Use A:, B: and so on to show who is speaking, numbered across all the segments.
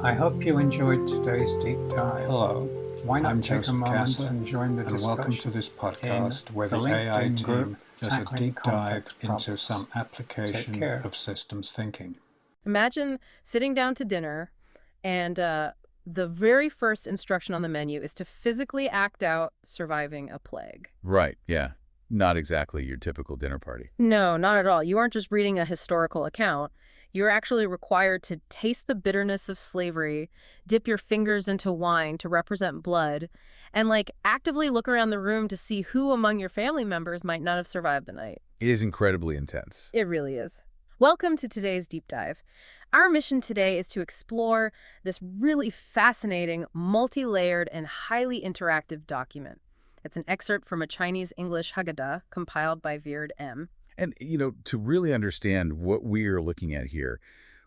A: I hope you enjoyed today's deep dive.
B: Hello,
A: Why not
B: I'm
A: take a
B: Joseph
A: moment
B: Casser,
A: and join the
B: and
A: discussion
B: welcome to this podcast where
A: in
B: the AI
A: LinkedIn
B: team
A: group
B: does a
A: tackling
B: deep dive
A: complex
B: into
A: problems.
B: some
A: Take
B: application
A: care.
B: of systems thinking.
C: Imagine sitting down to dinner and the very first instruction on the menu is to physically act out surviving a plague.
D: Right, yeah. Not exactly your typical dinner party.
C: No, not at all. You aren't just reading a historical account. You're actually required to taste the bitterness of slavery, dip your fingers into wine to represent blood, and actively look around the room to see who among your family members might not have survived the night.
D: It is incredibly intense.
C: It really is. Welcome to today's deep dive. Our mission today is to explore this really fascinating, multi-layered, and highly interactive document. It's an excerpt from a Chinese-English Haggadah compiled by Veered M.
D: And, to really understand what we are looking at here,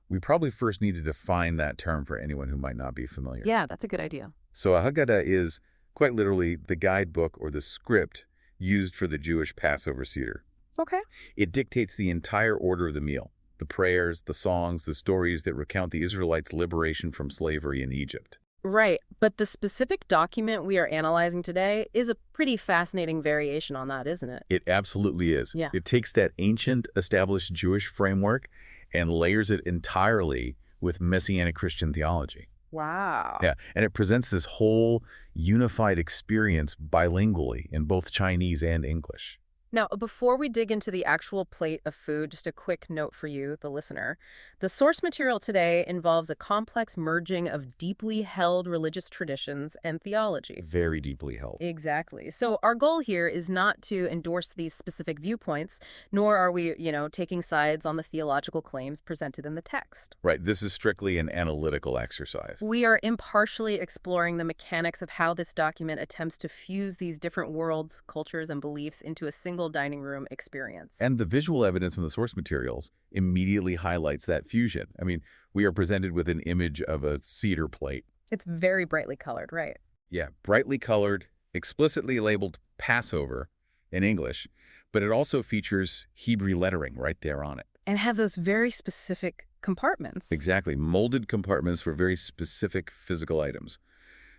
D: we probably first need to define that term for anyone who might not be familiar.
C: Yeah, that's a good idea.
D: So a Haggadah is quite literally the guidebook or the script used for the Jewish Passover Seder.
C: Okay.
D: It dictates the entire order of the meal, the prayers, the songs, the stories that recount the Israelites' liberation from slavery in Egypt.
C: Right, but the specific document we are analyzing today is a pretty fascinating variation on that, isn't it?
D: It absolutely is.
C: Yeah.
D: It takes that ancient, established Jewish framework and layers it entirely with Messianic Christian theology.
C: Wow.
D: Yeah, and it presents this whole unified experience bilingually in both Chinese and English.
C: Now, before we dig into the actual plate of food, just a quick note for you, the listener. The source material today involves a complex merging of deeply held religious traditions and theology.
D: Very deeply held.
C: Exactly. So our goal here is not to endorse these specific viewpoints, nor are we, taking sides on the theological claims presented in the text.
D: Right, this is strictly an analytical exercise.
C: We are impartially exploring the mechanics of how this document attempts to fuse these different worlds, cultures, and beliefs into a single dining room experience.
D: And the visual evidence from the source materials immediately highlights that fusion. I mean, we are presented with an image of a cedar plate.
C: It's very brightly colored, right?
D: Yeah, brightly colored, explicitly labeled Passover in English, but it also features Hebrew lettering right there on it.
C: And have those very specific compartments.
D: Exactly, molded compartments for very specific physical items.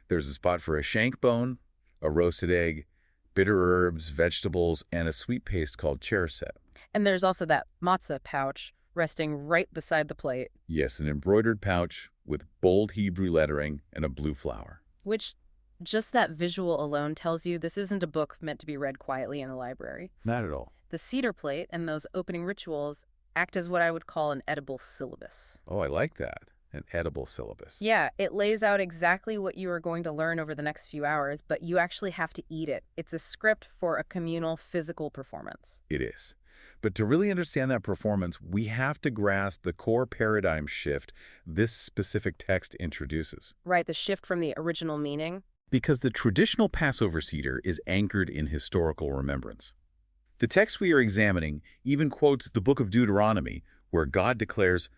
D: There's a spot for a shank bone, a roasted egg, bitter herbs, vegetables, and a sweet paste called cherset.
C: And there's also that matzah pouch resting right beside the plate.
D: Yes, an embroidered pouch with bold Hebrew lettering and a blue flower.
C: Which, just that visual alone tells you this isn't a book meant to be read quietly in a library.
D: Not at all.
C: The cedar plate and those opening rituals act as what I would call an edible syllabus.
D: Oh, I like that. An edible syllabus.
C: Yeah, it lays out exactly what you are going to learn over the next few hours, but you actually have to eat it. It's a script for a communal physical performance.
D: It is. But to really understand that performance, we have to grasp the core paradigm shift this specific text introduces.
C: Right, the shift from the original meaning.
D: Because the traditional Passover Seder is anchored in historical remembrance. The text we are examining even quotes the book of Deuteronomy, where God declares,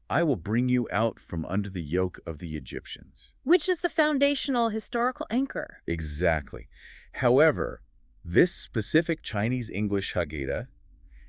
D: "I will bring you out from under the yoke of the Egyptians."
C: Which is the foundational historical anchor.
D: Exactly. However, this specific Chinese-English Haggadah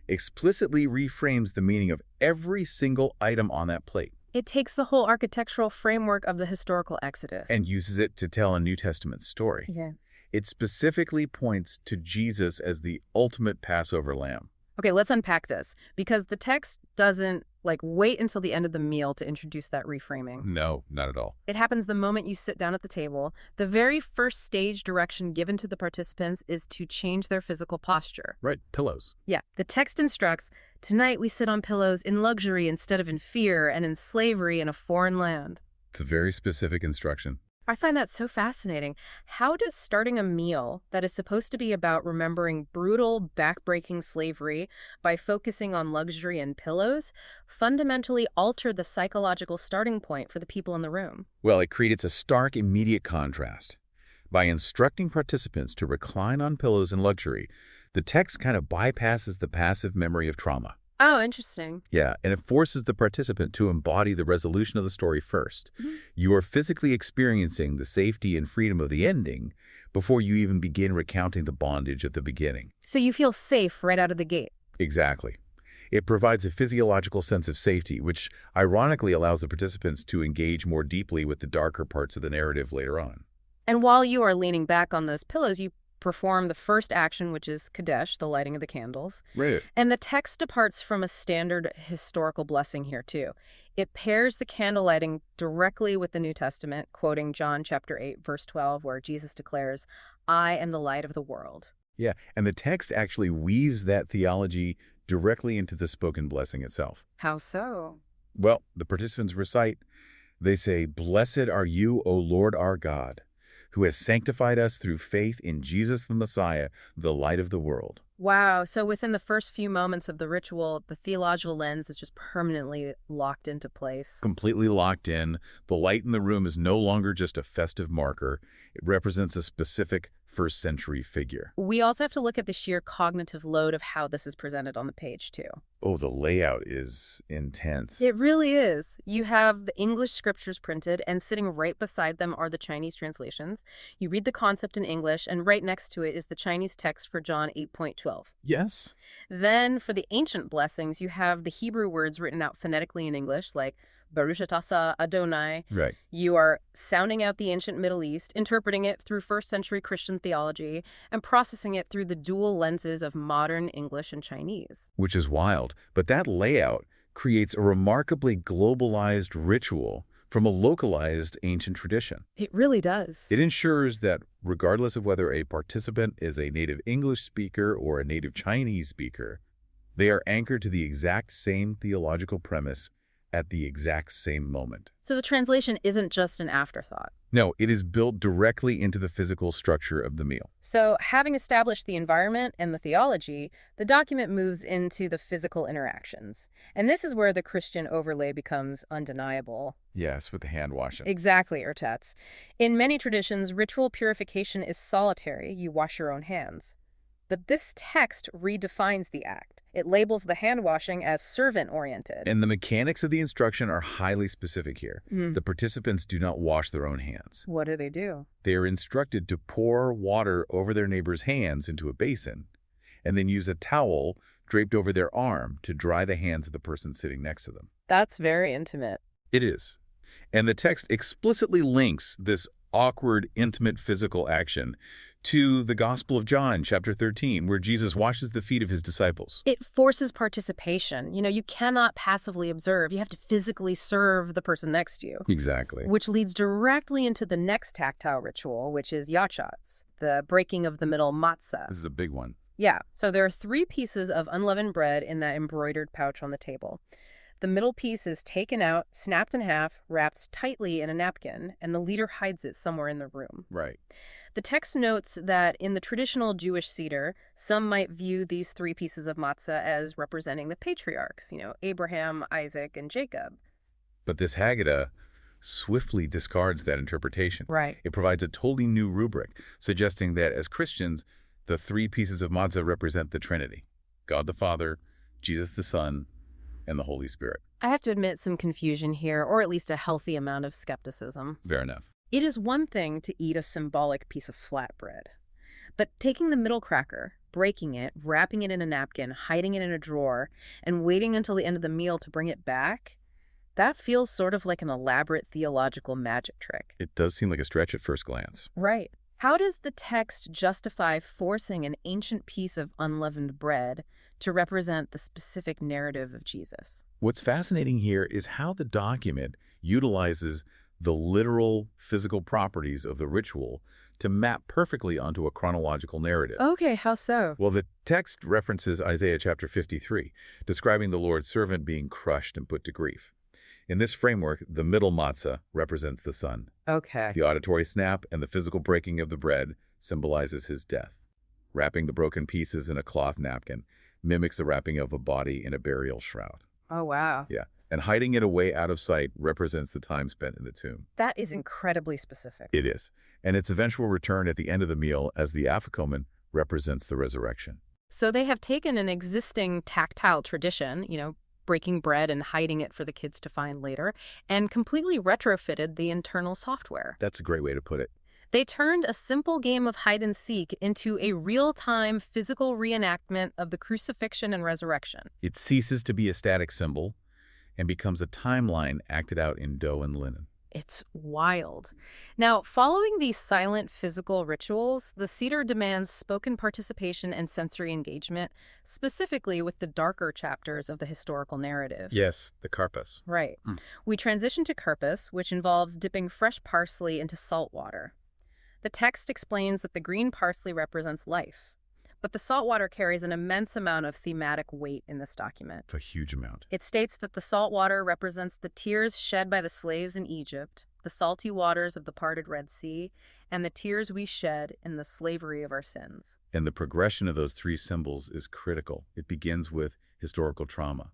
D: explicitly reframes the meaning of every single item on that plate.
C: It takes the whole architectural framework of the historical Exodus.
D: And uses it to tell a New Testament story.
C: Yeah.
D: It specifically points to Jesus as the ultimate Passover lamb.
C: Okay, let's unpack this, because the text doesn't wait until the end of the meal to introduce that reframing.
D: No, not at all.
C: It happens the moment you sit down at the table. The very first stage direction given to the participants is to change their physical posture.
D: Right, pillows.
C: Yeah, the text instructs, "Tonight we sit on pillows in luxury instead of in fear and in slavery in a foreign land."
D: It's a very specific instruction.
C: I find that so fascinating. How does starting a meal that is supposed to be about remembering brutal, backbreaking slavery by focusing on luxury and pillows fundamentally alter the psychological starting point for the people in the room?
D: Well, it creates a stark, immediate contrast. By instructing participants to recline on pillows in luxury, the text kind of bypasses the passive memory of trauma.
C: Oh, interesting.
D: Yeah, and it forces the participant to embody the resolution of the story first. You are physically experiencing the safety and freedom of the ending before you even begin recounting the bondage of the beginning.
C: So you feel safe right out of the gate.
D: Exactly. It provides a physiological sense of safety, which ironically allows the participants to engage more deeply with the darker parts of the narrative later on.
C: And while you are leaning back on those pillows, you perform the first action, which is Kadesh, the lighting of the candles.
D: Right.
C: And the text departs from a standard historical blessing here, too. It pairs the candle lighting directly with the New Testament, quoting John chapter 8, verse 12, where Jesus declares, "I am the light of the world."
D: Yeah, and the text actually weaves that theology directly into the spoken blessing itself.
C: How so?
D: Well, the participants recite, they say, "Blessed are you, O Lord our God, who has sanctified us through faith in Jesus the Messiah, the light of the world."
C: Wow. So within the first few moments of the ritual, the theological lens is just permanently locked into place.
D: Completely locked in, the light in the room is no longer just a festive marker. It represents a specific first-century figure.
C: We also have to look at the sheer cognitive load of how this is presented on the page, too.
D: Oh, the layout is intense.
C: It really is. You have the English scriptures printed, and sitting right beside them are the Chinese translations. You read the concept in English, and right next to it is the Chinese text for John 8.12.
D: Yes.
C: Then, for the ancient blessings, you have the Hebrew words written out phonetically in English, like Baruch atah Adonai.
D: Right.
C: You are sounding out the ancient Middle East, interpreting it through first-century Christian theology, and processing it through the dual lenses of modern English and Chinese.
D: Which is wild, but that layout creates a remarkably globalized ritual from a localized ancient tradition.
C: It really does.
D: It ensures that regardless of whether a participant is a native English speaker or a native Chinese speaker, they are anchored to the exact same theological premise at the exact same moment.
C: So the translation isn't just an afterthought.
D: No, it is built directly into the physical structure of the meal.
C: So having established the environment and the theology, the document moves into the physical interactions. And this is where the Christian overlay becomes undeniable.
D: Yes, with the hand washing.
C: Exactly, Urtetz. In many traditions, ritual purification is solitary. You wash your own hands. But this text redefines the act. It labels the hand washing as servant-oriented.
D: And the mechanics of the instruction are highly specific here. The participants do not wash their own hands.
C: What do they do?
D: They are instructed to pour water over their neighbor's hands into a basin, and then use a towel draped over their arm to dry the hands of the person sitting next to them.
C: That's very intimate.
D: It is. And the text explicitly links this awkward, intimate physical action to the Gospel of John, chapter 13, where Jesus washes the feet of his disciples.
C: It forces participation. You cannot passively observe. You have to physically serve the person next to you.
D: Exactly.
C: Which leads directly into the next tactile ritual, which is yachatz, the breaking of the middle matzah.
D: This is a big one.
C: Yeah, so there are 3 pieces of unleavened bread in that embroidered pouch on the table. The middle piece is taken out, snapped in half, wrapped tightly in a napkin, and the leader hides it somewhere in the room.
D: Right.
C: The text notes that in the traditional Jewish Seder, some might view these 3 pieces of matzah as representing the patriarchs, Abraham, Isaac, and Jacob.
D: But this Haggadah swiftly discards that interpretation.
C: Right.
D: It provides a totally new rubric, suggesting that as Christians, the 3 pieces of matzah represent the Trinity: God the Father, Jesus the Son, and the Holy Spirit.
C: I have to admit some confusion here, or at least a healthy amount of skepticism.
D: Fair enough.
C: It is one thing to eat a symbolic piece of flatbread, but taking the middle cracker, breaking it, wrapping it in a napkin, hiding it in a drawer, and waiting until the end of the meal to bring it back, that feels sort of like an elaborate theological magic trick.
D: It does seem like a stretch at first glance.
C: Right. How does the text justify forcing an ancient piece of unleavened bread to represent the specific narrative of Jesus?
D: What's fascinating here is how the document utilizes the literal physical properties of the ritual to map perfectly onto a chronological narrative.
C: Okay, how so?
D: Well, the text references Isaiah chapter 53, describing the Lord's servant being crushed and put to grief. In this framework, the middle matzah represents the Son.
C: Okay.
D: The auditory snap and the physical breaking of the bread symbolizes his death. Wrapping the broken pieces in a cloth napkin mimics the wrapping of a body in a burial shroud.
C: Oh, wow.
D: Yeah. And hiding it away out of sight represents the time spent in the tomb.
C: That is incredibly specific.
D: It is. And its eventual return at the end of the meal as the afikomen represents the resurrection.
C: So they have taken an existing tactile tradition, breaking bread and hiding it for the kids to find later, and completely retrofitted the internal software.
D: That's a great way to put it.
C: They turned a simple game of hide and seek into a real-time physical reenactment of the crucifixion and resurrection.
D: It ceases to be a static symbol and becomes a timeline acted out in dough and linen.
C: It's wild. Now, following these silent physical rituals, the Seder demands spoken participation and sensory engagement, specifically with the darker chapters of the historical narrative.
D: Yes, the karpas.
C: Right. We transition to karpas, which involves dipping fresh parsley into salt water. The text explains that the green parsley represents life, but the salt water carries an immense amount of thematic weight in this document.
D: A huge amount.
C: It states that the salt water represents the tears shed by the slaves in Egypt, the salty waters of the parted Red Sea, and the tears we shed in the slavery of our sins.
D: And the progression of those three symbols is critical. It begins with historical trauma,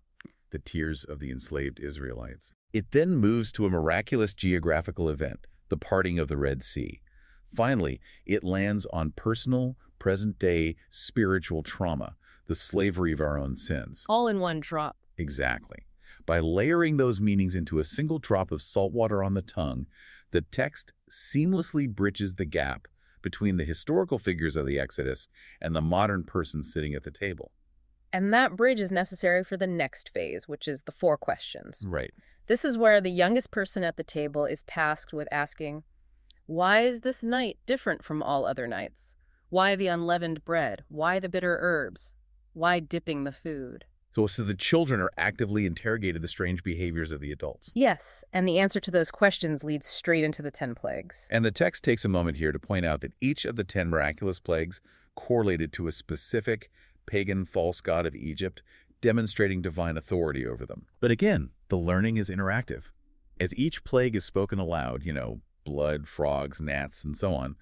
D: the tears of the enslaved Israelites. It then moves to a miraculous geographical event, the parting of the Red Sea. Finally, it lands on personal, present-day spiritual trauma, the slavery of our own sins.
C: All in one drop.
D: Exactly. By layering those meanings into a single drop of salt water on the tongue, the text seamlessly bridges the gap between the historical figures of the Exodus and the modern person sitting at the table.
C: And that bridge is necessary for the next phase, which is the 4 questions.
D: Right.
C: This is where the youngest person at the table is tasked with asking, why is this night different from all other nights? Why the unleavened bread? Why the bitter herbs? Why dipping the food?
D: So the children are actively interrogated the strange behaviors of the adults.
C: Yes, and the answer to those questions leads straight into the 10 plagues.
D: And the text takes a moment here to point out that each of the 10 miraculous plagues correlated to a specific pagan false god of Egypt, demonstrating divine authority over them. But again, the learning is interactive. As each plague is spoken aloud, blood, frogs, gnats, and so on,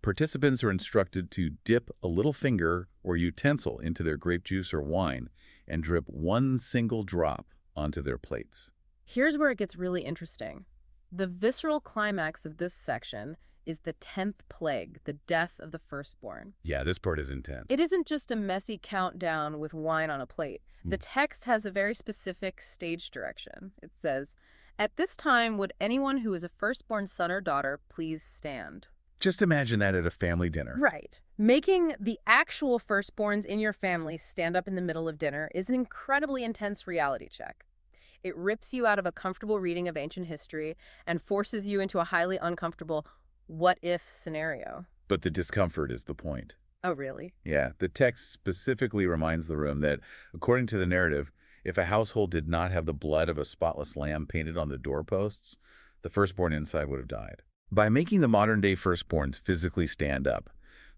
D: participants are instructed to dip a little finger or utensil into their grape juice or wine and drip one single drop onto their plates.
C: Here's where it gets really interesting. The visceral climax of this section is the 10th plague, the death of the firstborn.
D: Yeah, this part is intense.
C: It isn't just a messy countdown with wine on a plate. The text has a very specific stage direction. It says, "At this time, would anyone who is a firstborn son or daughter please stand?"
D: Just imagine that at a family dinner.
C: Right. Making the actual firstborns in your family stand up in the middle of dinner is an incredibly intense reality check. It rips you out of a comfortable reading of ancient history and forces you into a highly uncomfortable what-if scenario.
D: But the discomfort is the point.
C: Oh, really?
D: Yeah, the text specifically reminds the room that, according to the narrative, if a household did not have the blood of a spotless lamb painted on the doorposts, the firstborn inside would have died. By making the modern-day firstborns physically stand up,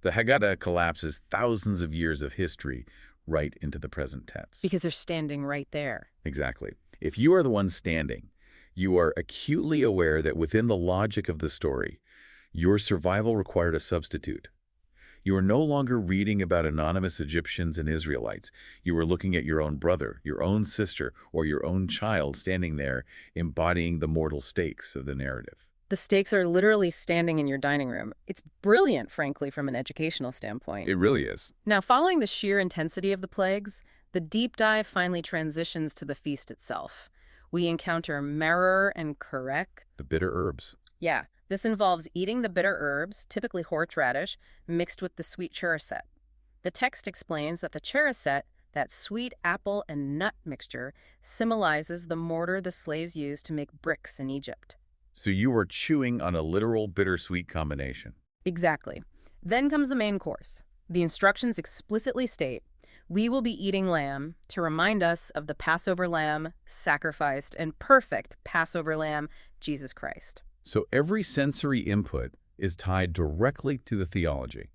D: the Haggadah collapses thousands of years of history right into the present tense.
C: Because they're standing right there.
D: Exactly. If you are the one standing, you are acutely aware that within the logic of the story, your survival required a substitute. You are no longer reading about anonymous Egyptians and Israelites. You are looking at your own brother, your own sister, or your own child standing there, embodying the mortal stakes of the narrative.
C: The stakes are literally standing in your dining room. It's brilliant, frankly, from an educational standpoint.
D: It really is.
C: Now, following the sheer intensity of the plagues, the deep dive finally transitions to the feast itself. We encounter maror and karek.
D: The bitter herbs.
C: Yeah, this involves eating the bitter herbs, typically horseradish, mixed with the sweet cheriset. The text explains that the cheriset, that sweet apple and nut mixture, symbolizes the mortar the slaves used to make bricks in Egypt.
D: So you are chewing on a literal bittersweet combination.
C: Exactly. Then comes the main course. The instructions explicitly state, we will be eating lamb to remind us of the Passover lamb, sacrificed and perfect Passover lamb, Jesus Christ.
D: So every sensory input is tied directly to the theology.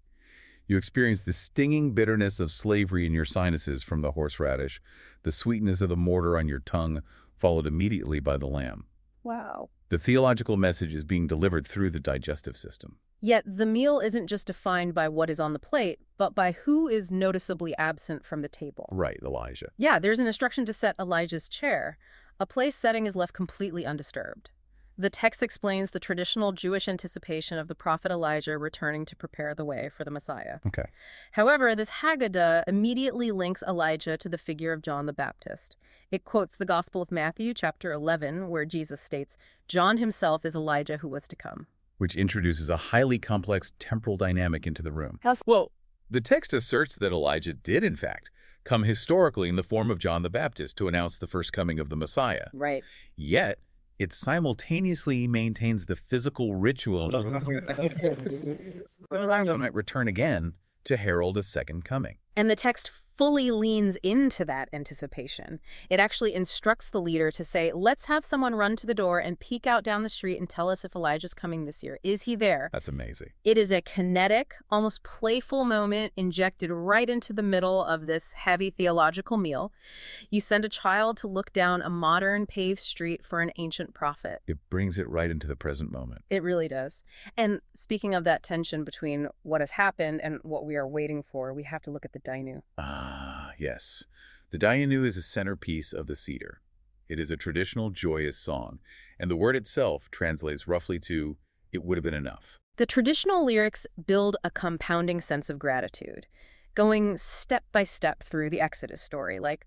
D: You experience the stinging bitterness of slavery in your sinuses from the horseradish, the sweetness of the mortar on your tongue, followed immediately by the lamb.
C: Wow.
D: The theological message is being delivered through the digestive system.
C: Yet the meal isn't just defined by what is on the plate, but by who is noticeably absent from the table.
D: Right, Elijah.
C: Yeah, there's an instruction to set Elijah's chair. A place setting is left completely undisturbed. The text explains the traditional Jewish anticipation of the prophet Elijah returning to prepare the way for the Messiah.
D: Okay.
C: However, this Haggadah immediately links Elijah to the figure of John the Baptist. It quotes the Gospel of Matthew, chapter 11, where Jesus states, "John himself is Elijah who was to come."
D: which introduces a highly complex temporal dynamic into the room. Well, the text asserts that Elijah did, in fact, come historically in the form of John the Baptist to announce the first coming of the Messiah.
C: Right.
D: Yet, it simultaneously maintains the physical ritual that might return again to herald a second coming.
C: And the text fully leans into that anticipation. It actually instructs the leader to say, let's have someone run to the door and peek out down the street and tell us if Elijah's coming this year. Is he there?
D: That's amazing.
C: It is a kinetic, almost playful moment injected right into the middle of this heavy theological meal. You send a child to look down a modern paved street for an ancient prophet.
D: It brings it right into the present moment.
C: It really does. And speaking of that tension between what has happened and what we are waiting for, we have to look at the Dainu.
D: Yes. The Dainu is a centerpiece of the Seder. It is a traditional joyous song, and the word itself translates roughly to, "It would have been enough."
C: The traditional lyrics build a compounding sense of gratitude, going step by step through the Exodus story, like,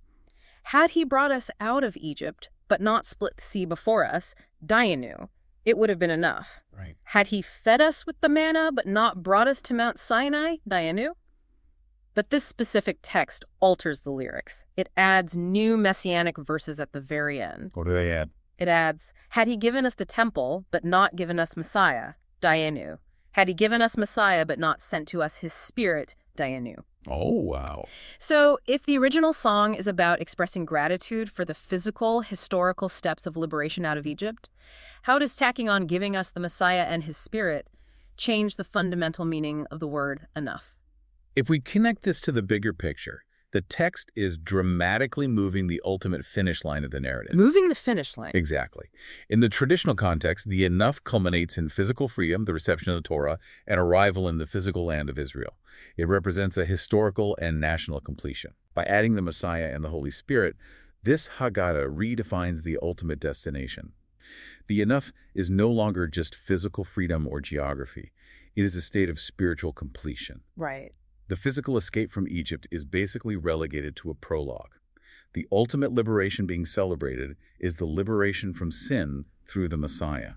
C: had he brought us out of Egypt, but not split the sea before us, Dainu, it would have been enough.
D: Right.
C: Had he fed us with the manna, but not brought us to Mount Sinai, Dainu? But this specific text alters the lyrics. It adds new messianic verses at the very end.
D: What do they add?
C: It adds, had he given us the temple, but not given us Messiah, Dainu. Had he given us Messiah, but not sent to us his spirit, Dainu.
D: Oh, wow.
C: So if the original song is about expressing gratitude for the physical, historical steps of liberation out of Egypt, how does tacking on giving us the Messiah and his spirit change the fundamental meaning of the word enough?
D: If we connect this to the bigger picture, the text is dramatically moving the ultimate finish line of the narrative.
C: Moving the finish line.
D: Exactly. In the traditional context, the enough culminates in physical freedom, the reception of the Torah, and arrival in the physical land of Israel. It represents a historical and national completion. By adding the Messiah and the Holy Spirit, this Haggadah redefines the ultimate destination. The enough is no longer just physical freedom or geography. It is a state of spiritual completion.
C: Right.
D: The physical escape from Egypt is basically relegated to a prologue. The ultimate liberation being celebrated is the liberation from sin through the Messiah.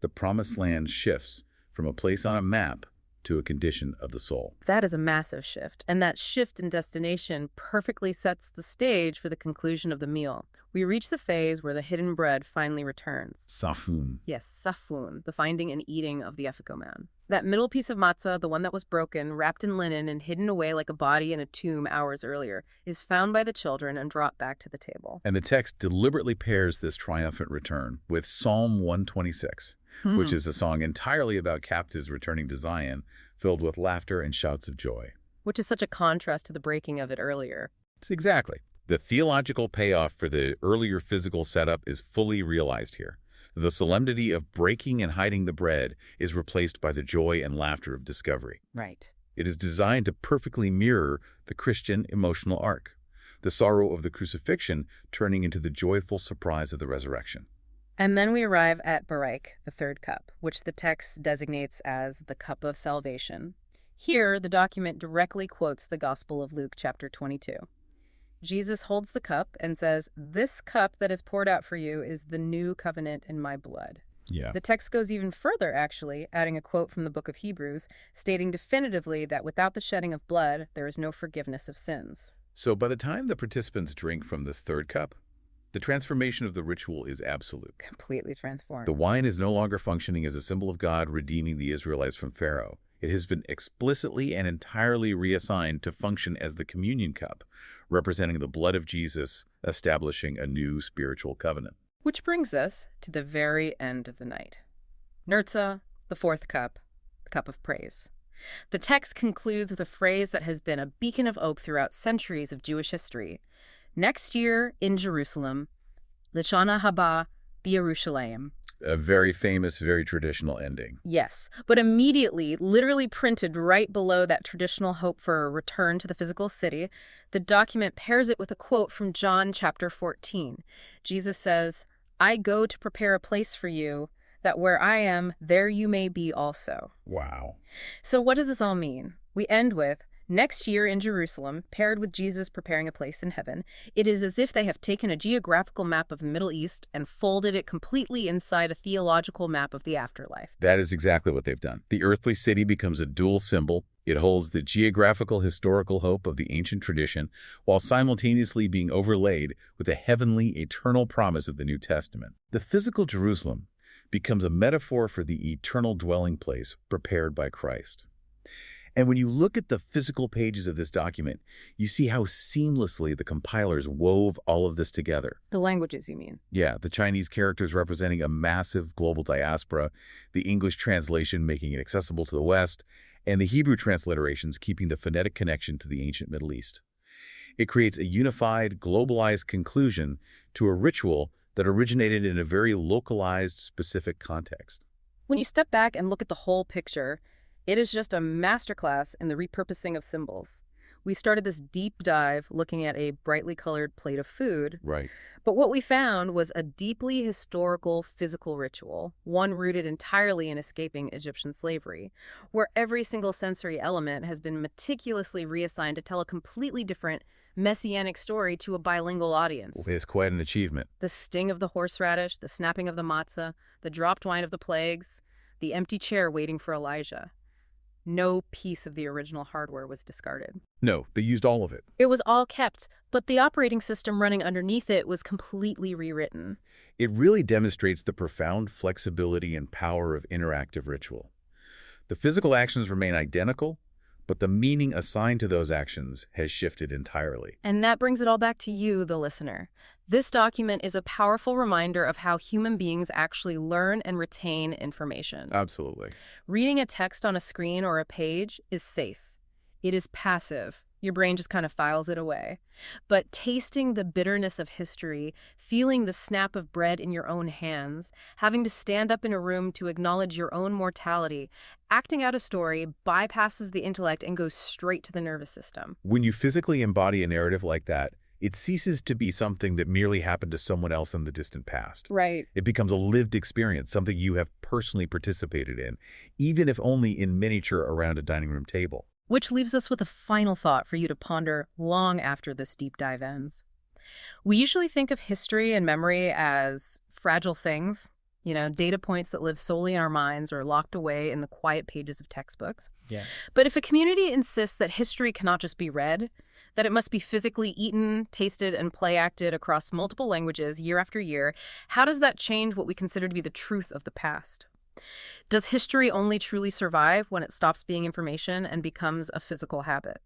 D: The promised land shifts from a place on a map to a condition of the soul.
C: That is a massive shift, and that shift in destination perfectly sets the stage for the conclusion of the meal. We reach the phase where the hidden bread finally returns.
D: Safun.
C: Yes, safun, the finding and eating of the Ephicoman. That middle piece of matzah, the one that was broken, wrapped in linen, and hidden away like a body in a tomb hours earlier, is found by the children and brought back to the table.
D: And the text deliberately pairs this triumphant return with Psalm 126, which is a song entirely about captives returning to Zion, filled with laughter and shouts of joy.
C: Which is such a contrast to the breaking of it earlier.
D: It's exactly. The theological payoff for the earlier physical setup is fully realized here. The solemnity of breaking and hiding the bread is replaced by the joy and laughter of discovery.
C: Right.
D: It is designed to perfectly mirror the Christian emotional arc, the sorrow of the crucifixion turning into the joyful surprise of the resurrection.
C: And then we arrive at Baraik, the third cup, which the text designates as the cup of salvation. Here, the document directly quotes the Gospel of Luke, chapter 22. Jesus holds the cup and says, "This cup that is poured out for you is the new covenant in my blood."
D: Yeah.
C: The text goes even further, actually, adding a quote from the book of Hebrews, stating definitively that without the shedding of blood, there is no forgiveness of sins.
D: So by the time the participants drink from this third cup, the transformation of the ritual is absolute.
C: Completely transformed.
D: The wine is no longer functioning as a symbol of God redeeming the Israelites from Pharaoh. It has been explicitly and entirely reassigned to function as the communion cup, representing the blood of Jesus, establishing a new spiritual covenant.
C: Which brings us to the very end of the night. Nurtzah, the fourth cup, the cup of praise. The text concludes with a phrase that has been a beacon of hope throughout centuries of Jewish history. Next year in Jerusalem, L'Shana Haba B'Yerushalayim.
D: A very famous, very traditional ending.
C: Yes, but immediately, literally printed right below that traditional hope for a return to the physical city, the document pairs it with a quote from John chapter 14. Jesus says, "I go to prepare a place for you, that where I am, there you may be also."
D: Wow.
C: So what does this all mean? We end with, Next year in Jerusalem, paired with Jesus preparing a place in heaven, it is as if they have taken a geographical map of the Middle East and folded it completely inside a theological map of the afterlife.
D: That is exactly what they've done. The earthly city becomes a dual symbol. It holds the geographical historical hope of the ancient tradition while simultaneously being overlaid with the heavenly eternal promise of the New Testament. The physical Jerusalem becomes a metaphor for the eternal dwelling place prepared by Christ. And when you look at the physical pages of this document, you see how seamlessly the compilers wove all of this together.
C: The languages, you mean?
D: Yeah, the Chinese characters representing a massive global diaspora, the English translation making it accessible to the West, and the Hebrew transliterations keeping the phonetic connection to the ancient Middle East. It creates a unified, globalized conclusion to a ritual that originated in a very localized, specific context.
C: When you step back and look at the whole picture, it is just a masterclass in the repurposing of symbols. We started this deep dive looking at a brightly colored plate of food.
D: Right.
C: But what we found was a deeply historical physical ritual, one rooted entirely in escaping Egyptian slavery, where every single sensory element has been meticulously reassigned to tell a completely different Messianic story to a bilingual audience.
D: It's quite an achievement.
C: The sting of the horseradish, the snapping of the matzah, the dropped wine of the plagues, the empty chair waiting for Elijah. No piece of the original hardware was discarded.
D: No, they used all of it.
C: It was all kept, but the operating system running underneath it was completely rewritten.
D: It really demonstrates the profound flexibility and power of interactive ritual. The physical actions remain identical, but the meaning assigned to those actions has shifted entirely.
C: And that brings it all back to you, the listener. This document is a powerful reminder of how human beings actually learn and retain information.
D: Absolutely.
C: Reading a text on a screen or a page is safe. It is passive. Your brain just kind of files it away. But tasting the bitterness of history, feeling the snap of bread in your own hands, having to stand up in a room to acknowledge your own mortality, acting out a story bypasses the intellect and goes straight to the nervous system.
D: When you physically embody a narrative like that, it ceases to be something that merely happened to someone else in the distant past.
C: Right.
D: It becomes a lived experience, something you have personally participated in, even if only in miniature around a dining room table.
C: Which leaves us with a final thought for you to ponder long after this deep dive ends. We usually think of history and memory as fragile things, data points that live solely in our minds or locked away in the quiet pages of textbooks.
A: Yeah.
C: But if a community insists that history cannot just be read, that it must be physically eaten, tasted, and play-acted across multiple languages year after year, how does that change what we consider to be the truth of the past? Does history only truly survive when it stops being information and becomes a physical habit?